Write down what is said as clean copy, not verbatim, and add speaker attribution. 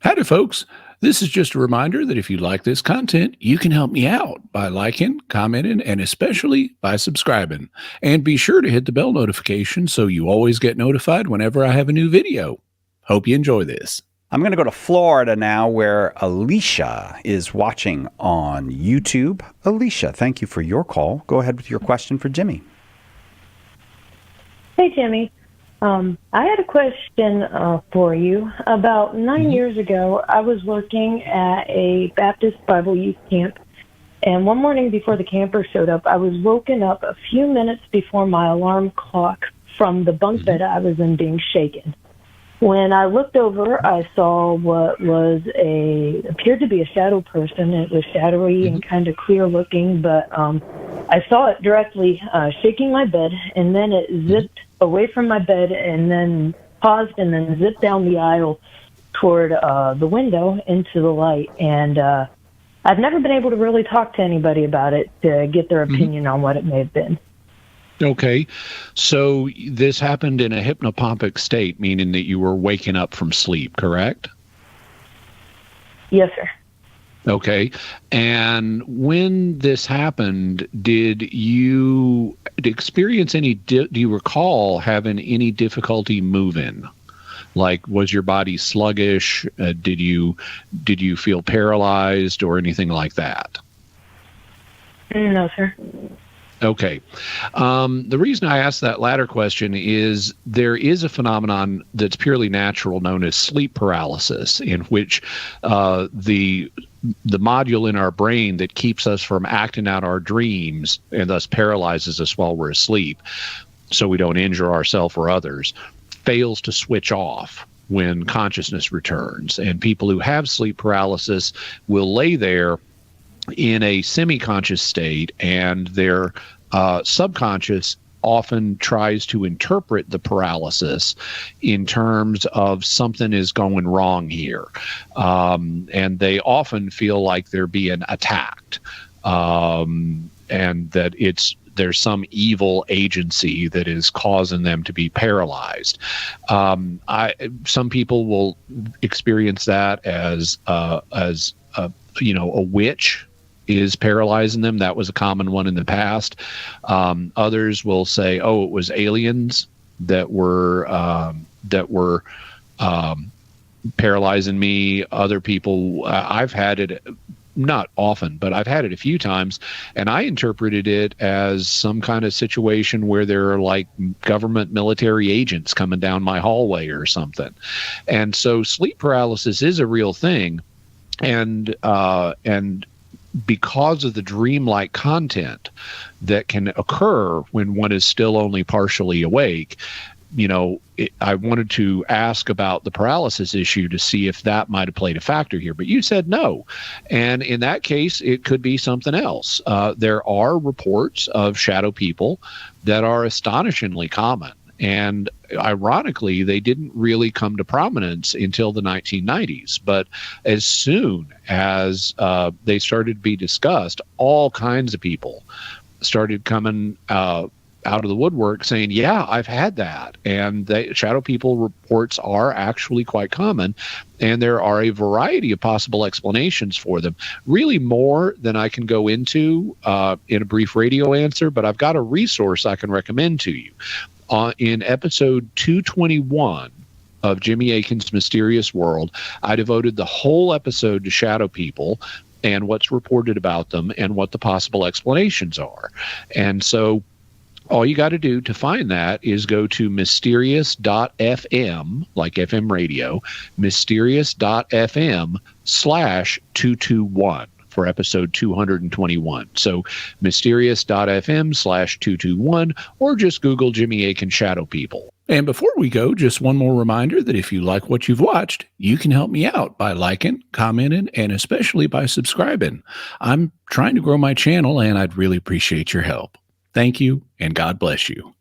Speaker 1: Howdy, folks. This is just a reminder that if you like this content, you can help me out by liking, commenting, and especially by subscribing. And be sure to hit the bell notification so you always get notified whenever I have a new video. Hope you enjoy this.
Speaker 2: I'm going to go to Florida now, where Alicia is watching on YouTube. Alicia, thank you for your call. Go ahead with your question for Jimmy.
Speaker 3: Hey, Jimmy. I had a question for you. About 9 years ago, I was working at a Baptist Bible youth camp, and one morning before the campers showed up, I was woken up a few minutes before my alarm clock from the bunk bed I was in being shaken. When I looked over, I saw what appeared to be a shadow person. It was shadowy and kind of clear looking, but I saw it directly shaking my bed, and then it zipped away from my bed and then paused and then zipped down the aisle toward the window into the light. And I've never been able to really talk to anybody about it to get their opinion on what it may have been.
Speaker 1: Okay. So this happened in a hypnopompic state, meaning that you were waking up from sleep, correct?
Speaker 3: Yes, sir.
Speaker 1: Okay. And when this happened, did you experience do you recall having any difficulty moving? Like, was your body sluggish? Did you feel paralyzed or anything like that?
Speaker 3: No, sir.
Speaker 1: Okay. The reason I asked that latter question is there is a phenomenon that's purely natural known as sleep paralysis, in which the module in our brain that keeps us from acting out our dreams and thus paralyzes us while we're asleep so we don't injure ourselves or others fails to switch off when consciousness returns. And people who have sleep paralysis will lay there in a semi-conscious state, and their subconscious often tries to interpret the paralysis in terms of something is going wrong here. And they often feel like they're being attacked, and that there's some evil agency that is causing them to be paralyzed. Some people will experience that as a witch is paralyzing them. That was a common one in the past. Others will say, "Oh, it was aliens that were paralyzing me." Other people, I've had it, not often, but I've had it a few times, and I interpreted it as some kind of situation where there are like government military agents coming down my hallway or something. And so sleep paralysis is a real thing, and because of the dreamlike content that can occur when one is still only partially awake, I wanted to ask about the paralysis issue to see if that might have played a factor here. But you said no. And in that case, it could be something else. There are reports of shadow people that are astonishingly common. And ironically, they didn't really come to prominence until the 1990s. But as soon as they started to be discussed, all kinds of people started coming out of the woodwork saying, yeah, I've had that. And shadow people reports are actually quite common. And there are a variety of possible explanations for them, really more than I can go into in a brief radio answer. But I've got a resource I can recommend to you. In episode 221 of Jimmy Akin's Mysterious World, I devoted the whole episode to shadow people and what's reported about them and what the possible explanations are. And so all you got to do to find that is go to mysterious.fm, like FM radio, mysterious.fm/221. for episode 221. So mysterious.fm/221, or just Google Jimmy Akin Shadow People. And before we go, just one more reminder that if you like what you've watched, you can help me out by liking, commenting, and especially by subscribing. I'm trying to grow my channel, and I'd really appreciate your help. Thank you, and God bless you.